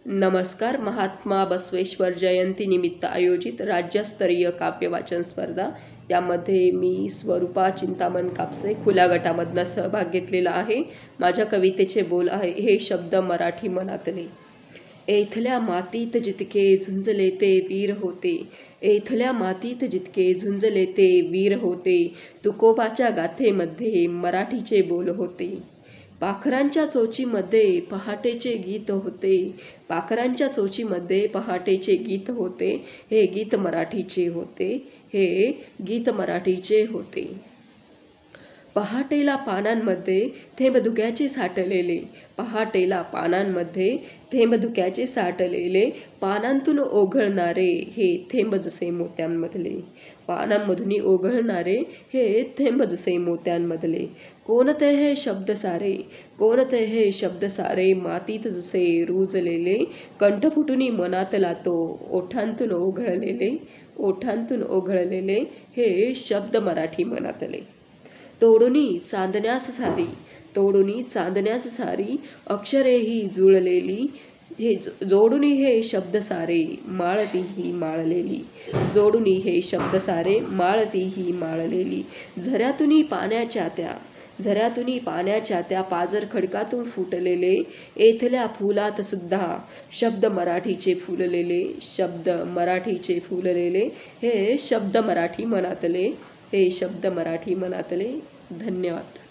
नमस्कार. महात्मा बसवेश्वर जयंती निमित्त आयोजित राज्यस्तरीय काव्यवाचन स्पर्धा यामध्ये मी स्वरूपा चिंतामण कापसे खुल्या गटामधनं सहभाग घेतलेला आहे. माझ्या कवितेचे बोल आहे, हे शब्द मराठी मनातले. एथल्या मातीत जितके झुंजले ते वीर होते, एथल्या मातीत जितके झुंजले ते वीर होते, तुकोबाच्या गाथेमध्ये मराठीचे बोल होते. पाखरांच्या चोचीमध्ये पहाटेचे गीत होते, पाखरांच्या चोचीमध्ये पहाटेचे गीत होते, हे गीत मराठीचे होते, हे गीत मराठीचे होते. पहाटेला पानांमध्ये थेंब धुक्याचे साठलेले, पहाटेला पानांमध्ये थेंब धुक्याचे साठलेले, पानांतून ओघळणारे हे थेंब जसे मोत्यांमधले, पानांमधून ओघळणारे हे थेंब जसे मोत्यांमधले. कोणते हे शब्द सारे, कोणते हे शब्द सारे, मातीत जसे रुजलेले, कंठ फुटून मनातला तो ओठांतून ओघळलेले, ओठांतून ओघळलेले हे शब्द मराठी मनातले. तोडुनी चांदण्यास सारी, तोडुनी चांदण्यास सारी, अक्षरेही जुळलेली, हे जोडुनी हे शब्द सारे, माळतीही माळलेली, जोडुनी हे शब्द सारे, माळतीही माळलेली. झऱ्यातून पाण्याच्या त्या, झऱ्यातून पाण्याच्या त्या, पाजर खडकातून फुटलेले, एथल्या फुलात सुद्धा शब्द मराठीचे फुललेले, शब्द मराठीचे फुललेले, हे शब्द मराठी मनातले, हे शब्द मराठी मनातले. धन्यवाद.